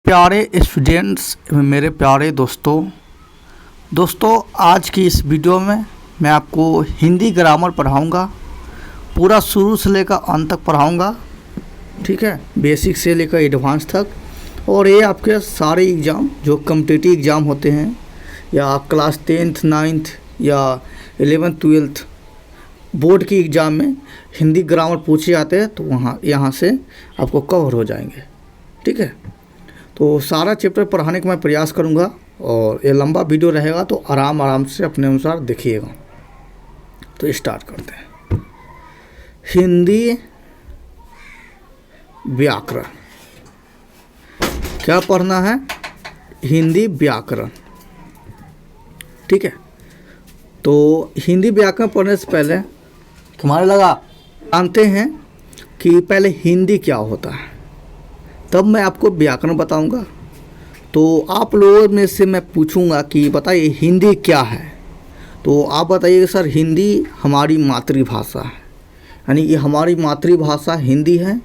प्यारे स्टूडेंट्स एवं मेरे प्यारे दोस्तों आज की इस वीडियो में मैं आपको हिंदी ग्रामर पढ़ाऊंगा। पूरा शुरू से लेकर अंत तक पढ़ाऊंगा, ठीक है, बेसिक से लेकर एडवांस तक। और ये आपके सारे एग्ज़ाम जो कॉम्पिटिटिव एग्ज़ाम होते हैं या क्लास 10th 9th या 11th 12th बोर्ड की एग्ज़ाम में हिंदी ग्रामर पूछे जाते हैं, तो यहाँ से आपको कवर हो जाएंगे, ठीक है। तो सारा चैप्टर पढ़ाने का मैं प्रयास करूंगा और ये लंबा वीडियो रहेगा, तो आराम से अपने अनुसार देखिएगा। तो स्टार्ट करते हैं। हिंदी व्याकरण क्या पढ़ना है? हिंदी व्याकरण, ठीक है। तो हिंदी व्याकरण पढ़ने से पहले तुम्हारे लगा जानते हैं कि पहले हिंदी क्या होता है, तब मैं आपको व्याकरण बताऊंगा। तो आप लोगों में से मैं पूछूंगा कि बताइए हिंदी क्या है, तो आप बताइए सर हिंदी हमारी मातृभाषा है, यानी कि हमारी मातृभाषा हिंदी है,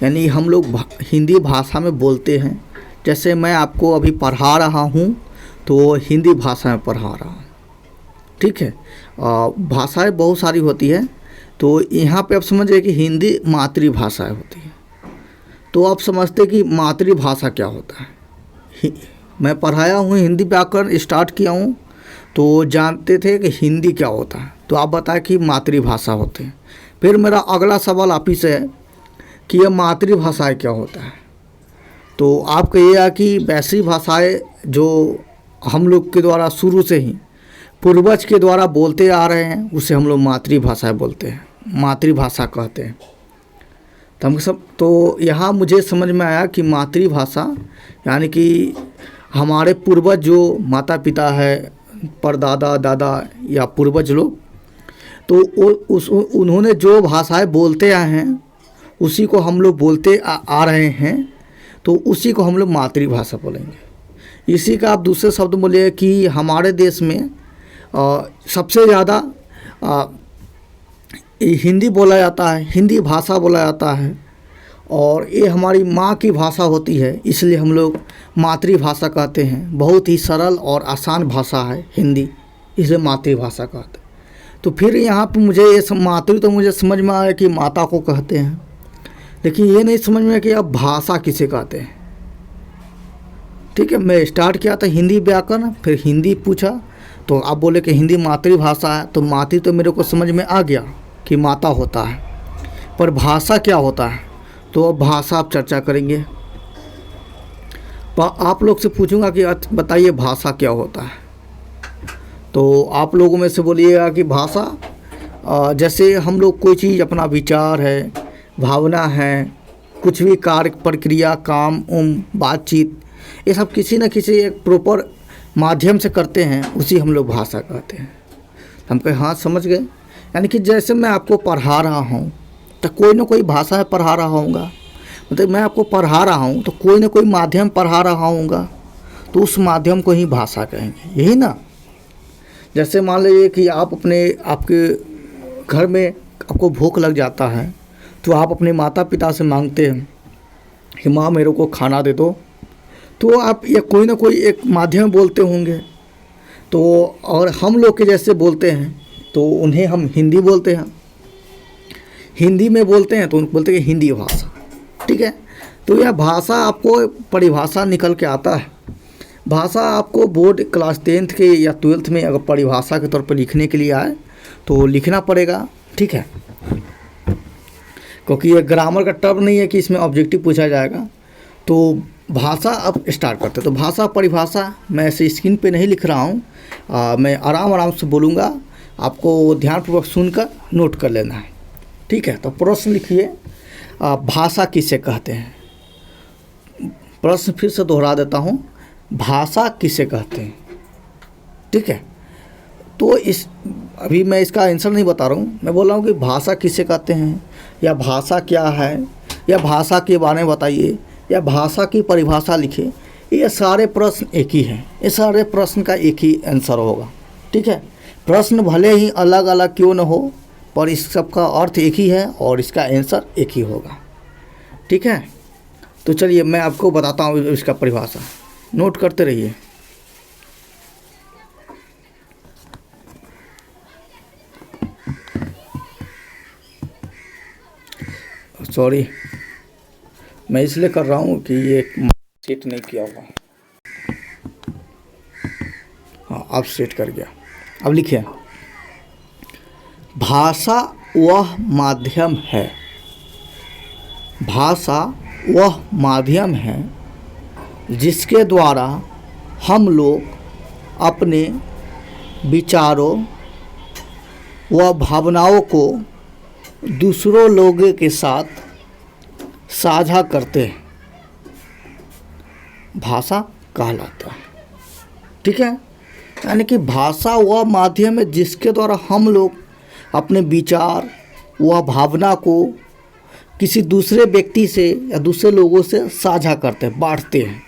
यानी हम लोग हिंदी भाषा में बोलते हैं। जैसे मैं आपको अभी पढ़ा रहा हूँ तो हिंदी भाषा में पढ़ा रहा हूँ, ठीक है। भाषाएं बहुत सारी होती है, तो यहाँ पे आप समझिए कि हिंदी मातृभाषा होती है। तो आप समझते कि मातृभाषा क्या होता है। मैं पढ़ाया हूँ, हिंदी व्याकरण स्टार्ट किया हूँ, तो जानते थे कि हिंदी क्या होता है, तो आप बताएं कि मातृभाषा होते हैं। फिर मेरा अगला सवाल आप ही से है कि यह मातृभाषाएं क्या होता है। तो आप कहिएगा कि वैसी भाषाएं जो हम लोग के द्वारा शुरू से ही पूर्वज के द्वारा बोलते आ रहे हैं, उसे हम लोग मातृभाषाएं बोलते हैं, मातृभाषा कहते हैं। तो यहाँ मुझे समझ में आया कि मातृभाषा यानी कि हमारे पूर्वज जो माता पिता है, परदादा दादा या पूर्वज लोग, तो उन्होंने जो भाषाएं बोलते आए हैं उसी को हम लोग बोलते आ रहे हैं, तो उसी को हम लोग मातृभाषा बोलेंगे। इसी का आप दूसरे शब्द बोलिए कि हमारे देश में सबसे ज़्यादा हिंदी बोला जाता है, हिंदी भाषा बोला जाता है, और ये हमारी माँ की भाषा होती है, इसलिए हम लोग मातृभाषा कहते हैं। बहुत ही सरल और आसान भाषा है हिंदी, इसलिए मातृभाषा कहते हैं। तो फिर यहाँ पे मुझे ये मातृ तो मुझे समझ में आया कि माता को कहते हैं, लेकिन ये नहीं समझ में आया कि अब भाषा किसे कहते हैं, ठीक है। मैं स्टार्ट किया था हिंदी व्याकरण, फिर हिंदी पूछा, तो आप बोले कि हिंदी मातृभाषा है, तो मातृ तो मेरे को समझ में आ गया कि माता होता है, पर भाषा क्या होता है, तो अब भाषा आप चर्चा करेंगे। आप लोग से पूछूंगा कि बताइए भाषा क्या होता है। तो आप लोगों में से बोलिएगा कि भाषा जैसे हम लोग कोई चीज़, अपना विचार है, भावना है, कुछ भी कार्य प्रक्रिया, काम बातचीत, ये सब किसी न किसी एक प्रॉपर माध्यम से करते हैं, उसी हम लोग भाषा कहते हैं। हम कहे हाँ समझ गए, यानी कि जैसे मैं आपको पढ़ा रहा हूँ तो कोई ना कोई भाषा में पढ़ा रहा हूँगा, मतलब मैं आपको पढ़ा रहा हूँ तो कोई ना कोई माध्यम पढ़ा रहा हूँगा, तो उस माध्यम को ही भाषा कहेंगे, यही ना। जैसे मान लीजिए कि आपके घर में आपको भूख लग जाता है, तो आप अपने माता पिता से मांगते हैं कि माँ मेरे को खाना दे दो, तो आप ये कोई ना कोई एक माध्यम बोलते होंगे। तो और हम लोग के जैसे बोलते हैं तो उन्हें हम हिंदी बोलते हैं, हिंदी में बोलते हैं तो उनको बोलते हैं हिंदी भाषा, ठीक है। तो यह भाषा आपको परिभाषा निकल के आता है। भाषा आपको बोर्ड क्लास 10th के या 12th में अगर परिभाषा के तौर पर लिखने के लिए आए तो लिखना पड़ेगा, ठीक है, क्योंकि ये ग्रामर का टर्म नहीं है कि इसमें ऑब्जेक्टिव पूछा जाएगा। तो भाषा अब स्टार्ट करते हैं। तो भाषा परिभाषा मैं ऐसे स्क्रीन पे नहीं लिख रहा हूँ, मैं आराम से बोलूँगा, आपको ध्यानपूर्वक सुनकर नोट कर लेना है, ठीक है। तो प्रश्न लिखिए, भाषा किसे कहते हैं। प्रश्न फिर से दोहरा देता हूँ, भाषा किसे कहते हैं, ठीक है। तो अभी मैं इसका आंसर नहीं बता रहा हूँ, मैं बोल रहा हूँ कि भाषा किसे कहते हैं, या भाषा क्या है, या भाषा के बारे में बताइए, या भाषा की परिभाषा लिखिए। ये सारे प्रश्न एक ही हैं, ये सारे प्रश्न का एक ही आंसर होगा, ठीक है। प्रश्न भले ही अलग अलग क्यों न हो, पर इस सब का अर्थ एक ही है और इसका आंसर एक ही होगा, ठीक है। तो चलिए मैं आपको बताता हूँ इसका परिभाषा, नोट करते रहिए। सॉरी, मैं इसलिए कर रहा हूँ कि ये सेट नहीं किया हुआ। हाँ, अब सेट कर गया। अब लिखिए, भाषा वह माध्यम है, भाषा वह माध्यम है जिसके द्वारा हम लोग अपने विचारों व भावनाओं को दूसरों लोगों के साथ साझा करते हैं, भाषा कहलाता है। ठीक है, यानी कि भाषा वह माध्यम है जिसके द्वारा हम लोग अपने विचार व भावना को किसी दूसरे व्यक्ति से या दूसरे लोगों से साझा करते हैं, बांटते हैं।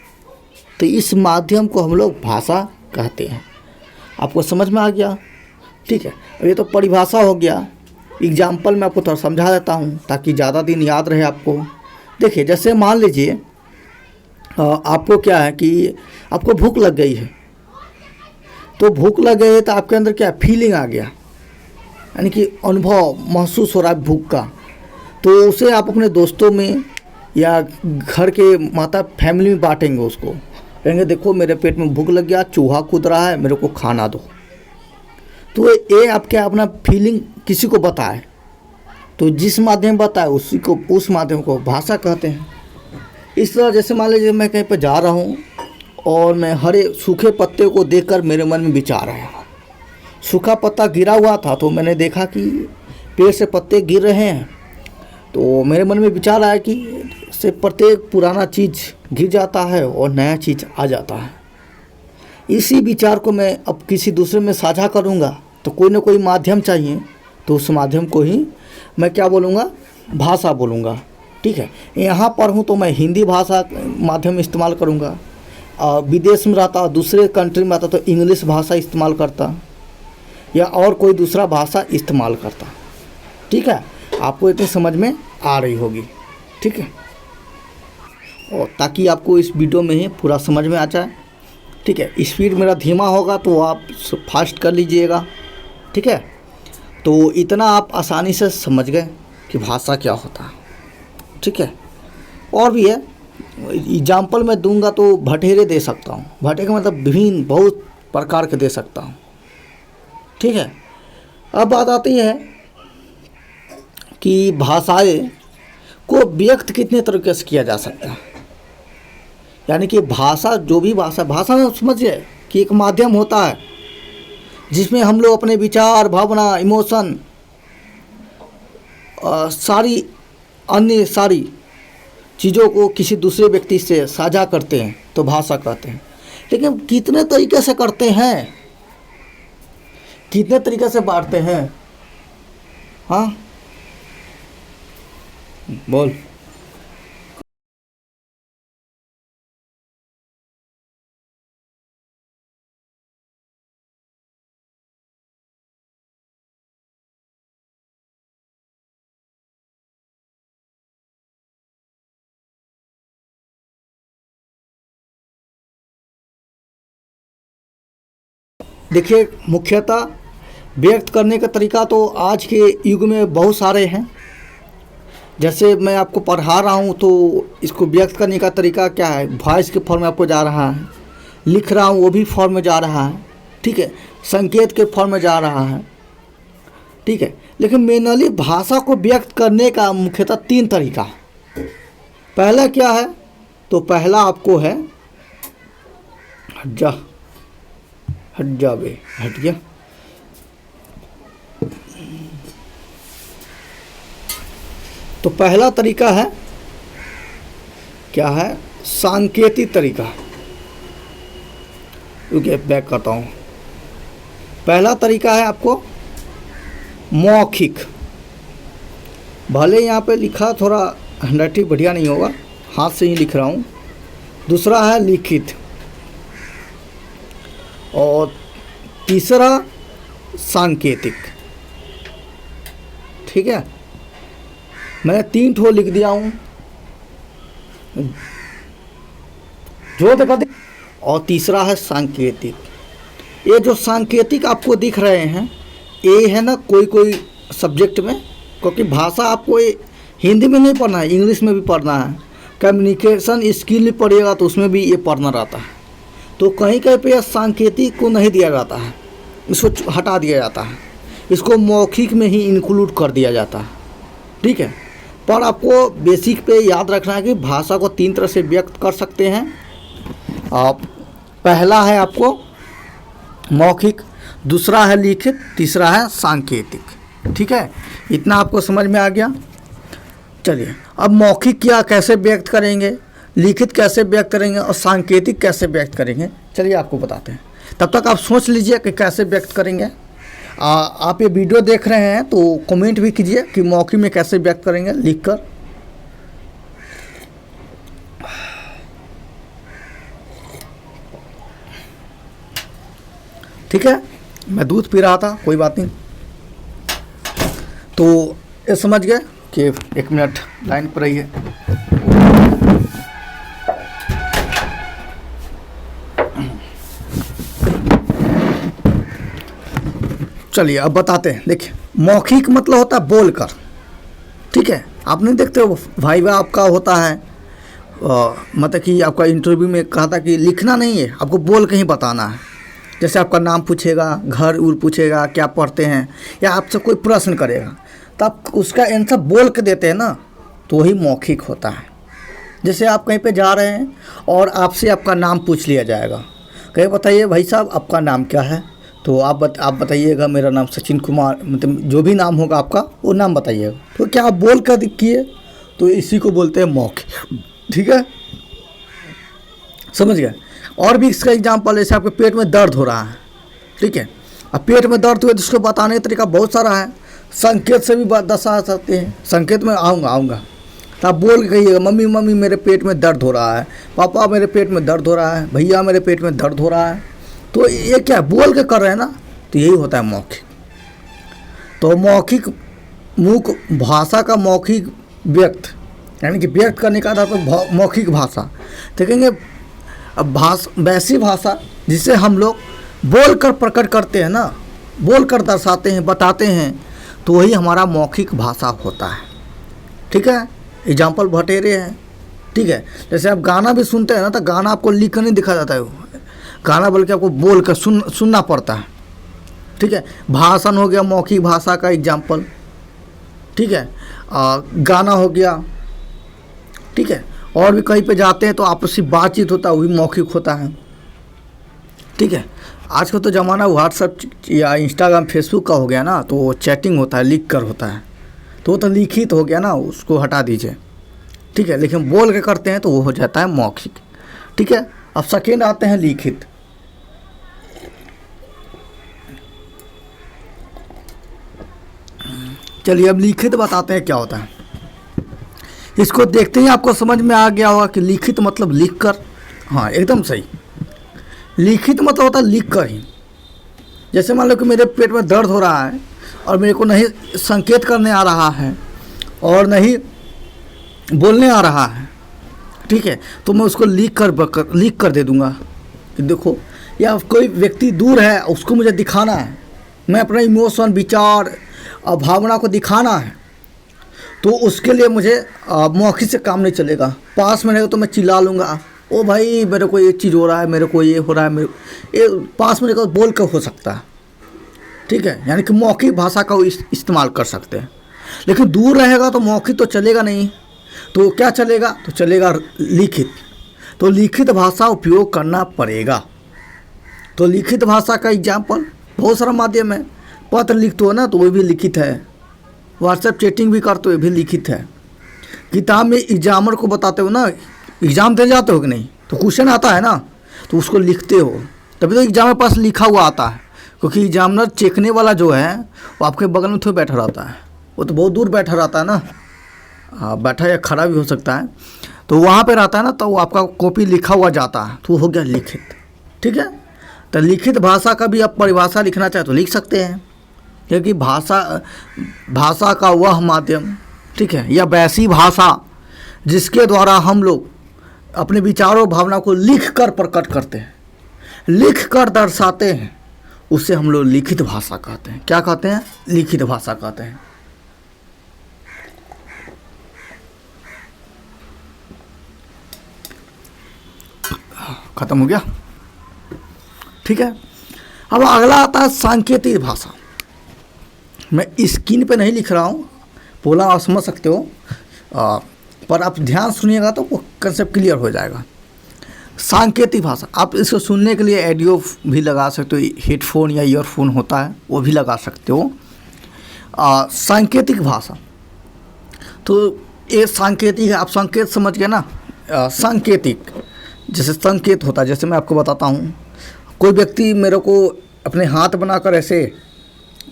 तो इस माध्यम को हम लोग भाषा कहते हैं। आपको समझ में आ गया? ठीक है, अब ये तो परिभाषा हो गया। एग्जाम्पल मैं आपको थोड़ा समझा देता हूँ ताकि ज़्यादा दिन याद रहे आपको। देखिए, जैसे मान लीजिए आपको क्या है कि आपको भूख लग गई है, तो भूख लग गई है तो आपके अंदर क्या फीलिंग आ गया, यानी कि अनुभव महसूस हो रहा है भूख का। तो उसे आप अपने दोस्तों में या घर के माता फैमिली में बांटेंगे, उसको कहेंगे देखो मेरे पेट में भूख लग गया, चूहा कूद रहा है, मेरे को खाना दो। तो ये आप क्या अपना फीलिंग किसी को बताए, तो जिस माध्यम बताए उसी को, उस माध्यम को भाषा कहते हैं। इस तरह जैसे मान लीजिए मैं कहीं पर जा रहा हूँ और मैं हरे सूखे पत्ते को देखकर मेरे मन में विचार आया। सूखा पत्ता गिरा हुआ था तो मैंने देखा कि पेड़ से पत्ते गिर रहे हैं, तो मेरे मन में विचार आया कि से प्रत्येक पुराना चीज़ गिर जाता है और नया चीज़ आ जाता है। इसी विचार को मैं अब किसी दूसरे में साझा करूँगा तो कोई ना कोई माध्यम चाहिए, तो उस माध्यम को ही मैं क्या बोलूँगा, भाषा बोलूँगा। ठीक है, यहाँ पर हूँ तो मैं हिंदी भाषा माध्यम इस्तेमाल करूँगा, विदेश में रहता, दूसरे कंट्री में रहता तो इंग्लिश भाषा इस्तेमाल करता या और कोई दूसरा भाषा इस्तेमाल करता। ठीक है, आपको इतनी समझ में आ रही होगी। ठीक है, और ताकि आपको इस वीडियो में ही पूरा समझ में आ जाए। ठीक है, स्पीड मेरा धीमा होगा तो आप फास्ट कर लीजिएगा। ठीक है, तो इतना आप आसानी से समझ गए कि भाषा क्या होता है। ठीक है, और भी है, एग्जाम्पल मैं दूंगा तो भटेरे दे सकता हूँ। भटेरे मतलब विभिन्न बहुत प्रकार के दे सकता हूँ। ठीक है, अब बात आती है कि भाषाएं को व्यक्त कितने तरीके से किया जा सकता है। यानी कि भाषा, जो भी भाषा में समझिए कि एक माध्यम होता है जिसमें हम लोग अपने विचार, भावना, इमोशन, सारी अन्य सारी चीज़ों को किसी दूसरे व्यक्ति से साझा करते हैं तो भाषा कहते हैं। लेकिन कितने तरीके से करते हैं, कितने तरीके से बांटते हैं? हाँ बोल। देखिए, मुख्यतः व्यक्त करने का तरीका तो आज के युग में बहुत सारे हैं। जैसे मैं आपको पढ़ा रहा हूँ तो इसको व्यक्त करने का तरीका क्या है, वॉइस के फॉर्म में आपको जा रहा है, लिख रहा हूँ वो भी फॉर्म में जा रहा है। ठीक है, संकेत के फॉर्म में जा रहा है। ठीक है, लेकिन मेनली भाषा को व्यक्त करने का मुख्यतः 3 तरीका। पहला क्या है, तो पहला आपको है हट जा बे, हट गया। तो पहला तरीका है क्या है, सांकेतिक तरीका। रुकिए बैक करता हूँ। पहला तरीका है आपको मौखिक, भले यहाँ पे लिखा थोड़ा हैंडराइटिंग बढ़िया नहीं होगा, हाथ से ही लिख रहा हूँ। दूसरा है लिखित, और तीसरा सांकेतिक। ठीक है, मैंने 3 ठो लिख दिया हूँ, जो देखा दे। और तीसरा है सांकेतिक। ये जो सांकेतिक आपको दिख रहे हैं, ये है ना कोई कोई सब्जेक्ट में, क्योंकि भाषा आपको ये हिंदी में नहीं पढ़ना है, इंग्लिश में भी पढ़ना है, कम्युनिकेशन स्किल भी पढ़िएगा तो उसमें भी ये पढ़ना रहता है। तो कहीं कहीं पे यह सांकेतिक को नहीं दिया जाता है, इसको हटा दिया जाता है, इसको मौखिक में ही इंक्लूड कर दिया जाता है। ठीक है, पर आपको बेसिक पे याद रखना है कि भाषा को 3 तरह से व्यक्त कर सकते हैं। आप पहला है आपको मौखिक, दूसरा है लिखित, तीसरा है सांकेतिक। ठीक है, इतना आपको समझ में आ गया। चलिए, अब मौखिक क्या कैसे व्यक्त करेंगे, लिखित कैसे व्यक्त करेंगे और सांकेतिक कैसे व्यक्त करेंगे, चलिए आपको बताते हैं। तब तक आप सोच लीजिए कि कैसे व्यक्त करेंगे। आप ये वीडियो देख रहे हैं तो कमेंट भी कीजिए कि मौखिक में कैसे व्यक्त करेंगे लिखकर। ठीक है, मैं दूध पी रहा था, कोई बात नहीं। तो ये समझ गए कि 1 मिनट लाइन पर रहिए। चलिए अब बताते हैं। देखिए, मौखिक मतलब होता है बोलकर। ठीक है, आप नहीं देखते हो वाइवा आपका होता है, मतलब कि आपका इंटरव्यू में कहा था कि लिखना नहीं है, आपको बोल के ही बताना है। जैसे आपका नाम पूछेगा, घर उर पूछेगा, क्या पढ़ते हैं, या आपसे कोई प्रश्न करेगा तो आप उसका आंसर बोल के देते हैं ना, तो वही मौखिक होता है। जैसे आप कहीं पे जा रहे हैं और आपसे आपका नाम पूछ लिया जाएगा, कहीं बताइए भाई साहब आपका नाम क्या है, तो आप बताइएगा मेरा नाम सचिन कुमार, मतलब जो भी नाम होगा आपका वो नाम बताइएगा। तो क्या आप बोल कर दिखिए, तो इसी को बोलते हैं मौखिक। ठीक है, समझ गए। और भी इसका एग्जाम्पल, जैसे आपके पेट में दर्द हो रहा है। ठीक है, अब पेट में दर्द हुए तो उसको बताने का तरीका बहुत सारा है, संकेत से भी दर्शा सकते हैं। संकेत में आऊँगा तो आप बोल के कहिएगा, मम्मी मम्मी मेरे पेट में दर्द हो रहा है, पापा मेरे पेट में दर्द हो रहा है, भैया मेरे पेट में दर्द हो रहा है। तो ये क्या बोल के कर रहे हैं ना, तो यही होता है मौखिक। तो मौखिक मुख भाषा का मौखिक व्यक्त, यानी कि व्यक्त करने का आधार पर मौखिक भाषा देखेंगे। अब वैसी भाषा जिसे हम लोग बोल कर प्रकट करते हैं ना, बोल कर दर्शाते हैं, बताते हैं, तो वही हमारा मौखिक भाषा होता है। ठीक है, एग्जाम्पल भटेरे हैं। ठीक है, जैसे आप गाना भी सुनते हैं ना, तो गाना आपको लिख कर नहीं दिखा जाता है, गाना बल्कि आपको बोल कर सुनना पड़ता है। ठीक है, भाषण हो गया मौखिक भाषा का एग्जाम्पल। ठीक है, गाना हो गया। ठीक है, और भी कहीं पे जाते हैं तो आपसी बातचीत होता है, वही मौखिक होता है। ठीक है, आज का तो ज़माना व्हाट्सएप या इंस्टाग्राम फेसबुक का हो गया ना, तो चैटिंग होता है, लिख कर होता है, तो वो तो लिखित हो गया ना, उसको हटा दीजिए। ठीक है, लेकिन बोल के करते हैं तो वो हो जाता है मौखिक। ठीक है, अब सेकेंड आते हैं लिखित। चलिए अब लिखित बताते हैं क्या होता है। इसको देखते ही आपको समझ में आ गया होगा कि लिखित मतलब लिख कर। हाँ, एकदम सही। लिखित मतलब होता है लिख कर ही। जैसे मान लो कि मेरे पेट में दर्द हो रहा है और मेरे को नहीं संकेत करने आ रहा है और नहीं बोलने आ रहा है। ठीक है, तो मैं उसको लिख कर दे दूँगा कि देखो, या कोई व्यक्ति दूर है उसको मुझे दिखाना है, मैं अपना इमोशन, विचार और भावना को दिखाना है, तो उसके लिए मुझे मौखिक से काम नहीं चलेगा। पास में रहेगा तो मैं चिल्ला लूँगा, ओ भाई मेरे को ये चीज़ हो रहा है, मेरे को ये हो रहा है, मेरे ये पास में रहेगा तो बोल कर हो सकता है। ठीक है, यानी कि मौखिक भाषा का इस्तेमाल कर सकते हैं। लेकिन दूर रहेगा तो मौखिक तो चलेगा नहीं, तो क्या चलेगा, तो चलेगा लिखित। तो लिखित भाषा उपयोग करना पड़ेगा। तो लिखित भाषा का एग्जाम्पल बहुत सारा माध्यम है। पत्र लिखते हो ना, तो वो भी लिखित है। व्हाट्सएप चैटिंग भी करते हो, भी लिखित है। किताब में एग्जामर को बताते हो ना, एग्ज़ाम दे जाते हो कि नहीं, तो क्वेश्चन आता है ना, तो उसको लिखते हो, तभी तो एग्जाम के पास लिखा हुआ आता है। क्योंकि एग्जामिनर चेकने वाला जो है वो आपके बगल में थोड़ा बैठा रहता है, वो तो बहुत दूर बैठा रहता है ना, बैठा या खड़ा भी हो सकता है, तो वहाँ पे रहता है ना, तो वो आपका कॉपी लिखा हुआ जाता है, तो हो गया लिखित। ठीक है, तो लिखित भाषा का भी आप परिभाषा लिखना चाहे तो लिख सकते हैं, क्योंकि भाषा का वह माध्यम, ठीक है, या वैसी भाषा जिसके द्वारा हम लोग अपने विचारों भावना को लिख कर प्रकट करते हैं, लिख कर दर्शाते हैं, उसे हम लोग लिखित भाषा कहते हैं। क्या कहते हैं? लिखित भाषा कहते हैं। खत्म हो गया, ठीक है। अब अगला आता है सांकेतिक भाषा। मैं स्क्रीन पे नहीं लिख रहा हूँ, बोला आप समझ सकते हो, पर आप ध्यान सुनिएगा तो वो कंसेप्ट क्लियर हो जाएगा। सांकेतिक भाषा, आप इसको सुनने के लिए ऑडियो भी लगा सकते हो, हेडफोन या ईयरफोन होता है वो भी लगा सकते हो। सांकेतिक भाषा, तो ये सांकेतिक है, आप संकेत समझ गए ना। सांकेतिक जैसे संकेत होता है, जैसे मैं आपको बताता हूँ, कोई व्यक्ति मेरे को अपने हाथ बनाकर ऐसे,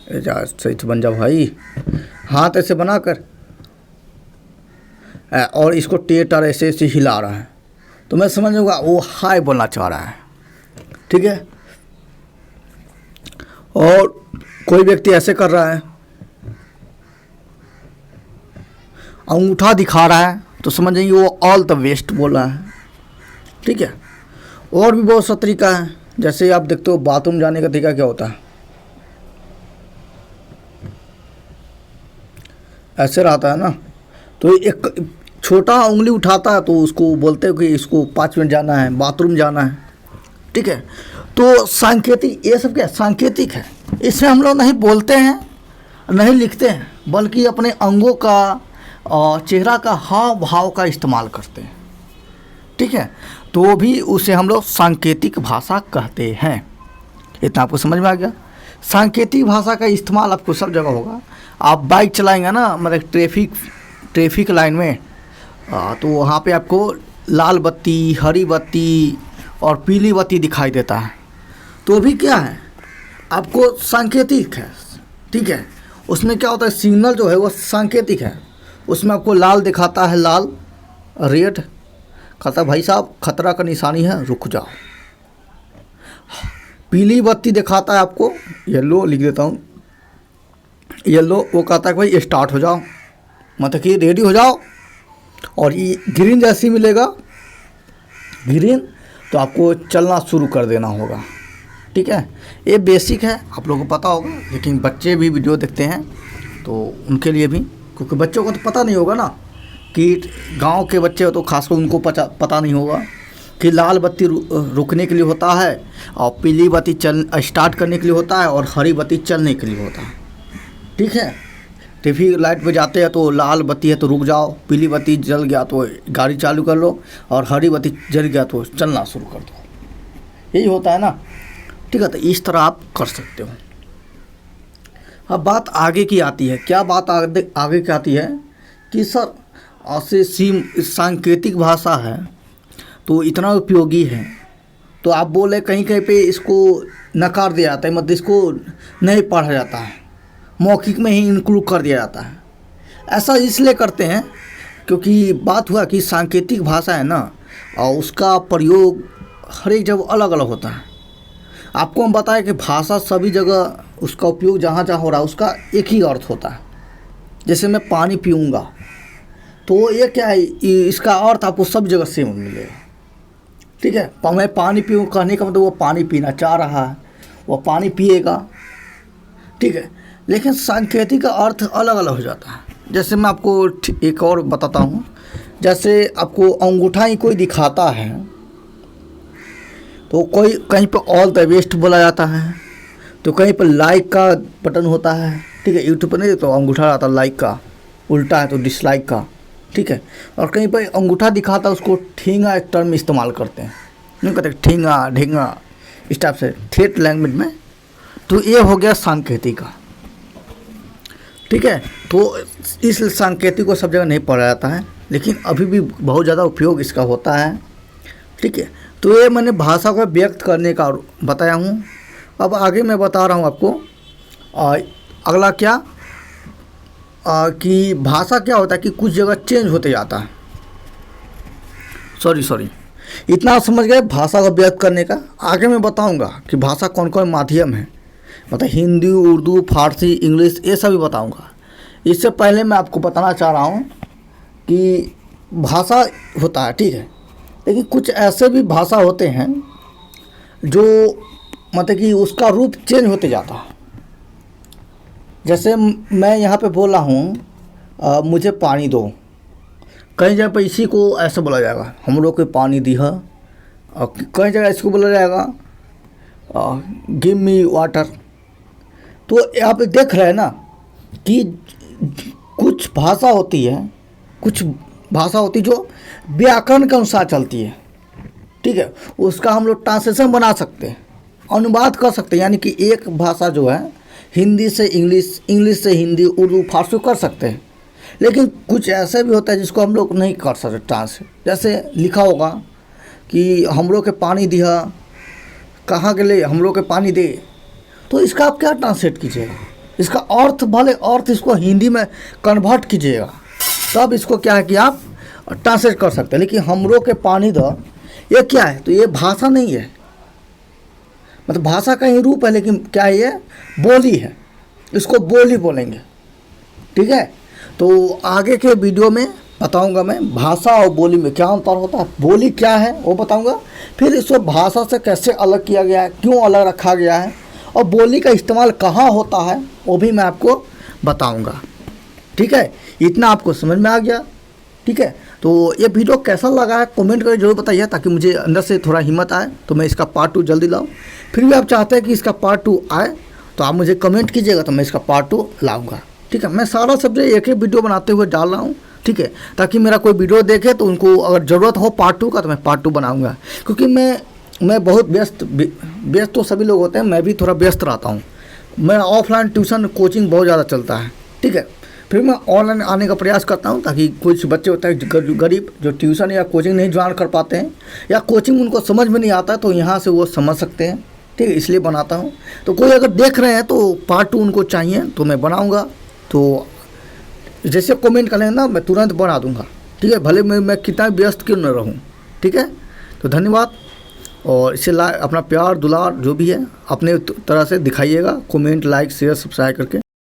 सही से बन जा भाई, हाथ ऐसे बनाकर और इसको टेटर ऐसे ऐसे हिला रहा है, तो मैं समझ लूँगा वो हाय बोलना चाह रहा है, ठीक है। और कोई व्यक्ति ऐसे कर रहा है, अंगूठा दिखा रहा है, तो समझेंगे वो ऑल द बेस्ट बोल रहा है, ठीक है। और भी बहुत सा तरीका है, जैसे आप देखते हो बाथरूम जाने का तरीका क्या होता है, ऐसे रहता है ना, तो एक छोटा उंगली उठाता है तो उसको बोलते हैं कि इसको 5 मिनट जाना है, बाथरूम जाना है, ठीक है। तो सांकेतिक, ये सब क्या सांकेतिक है, इसमें हम लोग नहीं बोलते हैं, नहीं लिखते हैं, बल्कि अपने अंगों का और चेहरा का हाव भाव का इस्तेमाल करते हैं, ठीक है। तो भी उसे हम लोग सांकेतिक भाषा कहते हैं। इतना आपको समझ में आ गया। सांकेतिक भाषा का इस्तेमाल आपको सब जगह होगा। आप बाइक चलाएंगे ना, मतलब ट्रैफिक लाइन में, तो वहाँ पे आपको लाल बत्ती, हरी बत्ती और पीली बत्ती दिखाई देता है, तो भी क्या है, आपको सांकेतिक है, ठीक है। उसमें क्या होता है, सिग्नल जो है वो सांकेतिक है। उसमें आपको लाल दिखाता है, लाल, रेड कहता है भाई साहब खतरा का निशानी है, रुक जाओ। पीली बत्ती दिखाता है आपको, येलो लिख देता हूँ, येलो, वो कहता है भाई स्टार्ट हो जाओ, मतलब कि रेडी हो जाओ। और ये ग्रीन जैसी मिलेगा, ग्रीन, तो आपको चलना शुरू कर देना होगा, ठीक है। ये बेसिक है, आप लोगों को पता होगा, लेकिन बच्चे भी वीडियो देखते हैं तो उनके लिए भी, क्योंकि बच्चों को तो पता नहीं होगा ना, कि गांव के बच्चे हो तो खासकर उनको पता नहीं होगा कि लाल बत्ती रुकने के लिए होता है, और पीली बत्ती स्टार्ट करने के लिए होता है, और हरी बत्ती चलने के लिए होता है, ठीक है। ट्रैफिक लाइट पे जाते हैं तो लाल बत्ती है तो रुक जाओ, पीली बत्ती जल गया तो गाड़ी चालू कर लो, और हरी बत्ती जल गया तो चलना शुरू कर दो, यही होता है ना, ठीक है। तो इस तरह आप कर सकते हो। अब बात आगे की आती है, क्या बात आगे की आती है कि सर ऐसे सांकेतिक भाषा है तो इतना उपयोगी है, तो आप बोले कहीं कहीं पे इसको नकार दिया जाता है, मतलब इसको नहीं पढ़ा जाता है, मौखिक में ही इंक्लूड कर दिया जाता है। ऐसा इसलिए करते हैं क्योंकि बात हुआ कि सांकेतिक भाषा है ना, और उसका प्रयोग हर एक जगह अलग अलग होता है। आपको हम बताएं कि भाषा सभी जगह उसका उपयोग जहाँ जहाँ हो रहा है उसका एक ही अर्थ होता है। जैसे मैं पानी पीऊँगा, तो ये क्या है, इसका अर्थ आपको सब जगह सेम मिलेगा, ठीक है। मैं पानी पीऊँ कहने का मतलब वो पानी पीना चाह रहा है, वो पानी पिएगा, ठीक है। लेकिन सांकेतिक का अर्थ अलग अलग हो जाता है। जैसे मैं आपको एक और बताता हूँ, जैसे आपको अंगूठा ही कोई दिखाता है तो कोई कहीं पर ऑल द बेस्ट बोला जाता है, तो कहीं पर लाइक का बटन होता है, ठीक है। यूट्यूब पर नहीं तो अंगूठा आता लाइक का, उल्टा है तो डिसलाइक का, ठीक है। और कहीं पर अंगूठा दिखाता है उसको ठेंगा एक टर्म इस्तेमाल करते हैं, नहीं कहते ठेंगा ढेंगा इस टाइप से ठेठ लैंग्वेज में। तो ये हो गया सांकेतिक का, ठीक है। तो इस सांकेतिक को सब जगह नहीं पढ़ा जाता है, लेकिन अभी भी बहुत ज़्यादा उपयोग इसका होता है, ठीक है। तो ये मैंने भाषा को व्यक्त करने का बताया हूँ। अब आगे मैं बता रहा हूँ आपको अगला क्या, कि भाषा क्या होता है कि कुछ जगह चेंज होते जाता है। सॉरी इतना समझ गए भाषा को व्यक्त करने का। आगे मैं बताऊँगा कि भाषा कौन कौन माध्यम है, मतलब हिंदी, उर्दू, फारसी, इंग्लिश, ये सभी बताऊंगा। इससे पहले मैं आपको बताना चाह रहा हूँ कि भाषा होता है, ठीक है, लेकिन कुछ ऐसे भी भाषा होते हैं जो मतलब कि उसका रूप चेंज होते जाता है। जैसे मैं यहाँ पे बोल रहा हूँ मुझे पानी दो, कई जगह पे इसी को ऐसे बोला जाएगा, हम लोग को पानी दी है। और कई जगह इसको बोला जाएगा गिव मी वाटर। तो आप देख रहे हैं ना कि कुछ भाषा होती है, कुछ भाषा होती है जो व्याकरण के अनुसार चलती है, ठीक है। उसका हम लोग ट्रांसलेशन बना सकते हैं, अनुवाद कर सकते हैं, यानी कि एक भाषा जो है हिंदी से इंग्लिश, इंग्लिश से हिंदी, उर्दू, फारसी कर सकते हैं। लेकिन कुछ ऐसे भी होता है जिसको हम लोग नहीं कर सकते ट्रांसलेट। जैसे लिखा होगा कि हम लोग के पानी दिया, कहाँ के लिए हम लोग के पानी दे, तो इसका आप क्या ट्रांसलेट कीजिएगा? इसका अर्थ भले अर्थ इसको हिंदी में कन्वर्ट कीजिएगा, तब इसको क्या है कि आप ट्रांसलेट कर सकते हैं। लेकिन हम लोग के पानी दो, ये क्या है? तो ये भाषा नहीं है, मतलब भाषा का ही रूप है, लेकिन क्या है ये बोली है, इसको बोली बोलेंगे, ठीक है। तो आगे के वीडियो में बताऊंगा मैं भाषा और बोली में क्या अंतर होता है, बोली क्या है वो बताऊंगा, फिर इसको भाषा से कैसे अलग किया गया है, क्यों अलग रखा गया है, और बोली का इस्तेमाल कहाँ होता है वो भी मैं आपको बताऊंगा, ठीक है। इतना आपको समझ में आ गया, ठीक है। तो ये वीडियो कैसा लगा है कमेंट करके जरूर बताइए, ताकि मुझे अंदर से थोड़ा हिम्मत आए तो मैं इसका पार्ट 2 जल्दी लाऊं। फिर भी आप चाहते हैं कि इसका पार्ट 2 आए तो आप मुझे कमेंट कीजिएगा, तो मैं इसका पार्ट 2 लाऊंगा, ठीक है। मैं सारा सब्जेक्ट एक ही वीडियो बनाते हुए डाल रहा हूँ, ठीक है, ताकि मेरा कोई वीडियो देखे तो उनको अगर ज़रूरत हो पार्ट 2 का तो मैं पार्ट 2 बनाऊँगा। क्योंकि मैं बहुत व्यस्त तो सभी लोग होते हैं, मैं भी थोड़ा व्यस्त रहता हूँ। मैं ऑफलाइन ट्यूशन कोचिंग बहुत ज़्यादा चलता है, ठीक है। फिर मैं ऑनलाइन आने का प्रयास करता हूँ, ताकि कुछ बच्चे होते हैं गरीब जो ट्यूशन या कोचिंग नहीं ज्वाइन कर पाते हैं, या कोचिंग उनको समझ में नहीं आता, तो यहाँ से वो समझ सकते हैं, ठीक है, इसलिए बनाता हूँ। तो कोई अगर देख रहे हैं तो पार्ट 2 उनको चाहिए तो मैं बनाऊँगा, तो जैसे कमेंट करें ना मैं तुरंत बना दूँगा, ठीक है, भले मैं कितना व्यस्त क्यों न रहूँ, ठीक है। तो धन्यवाद, और इसे अपना प्यार दुलार जो भी है अपने तरह से दिखाइएगा, कमेंट, लाइक, शेयर, सब्सक्राइब करके।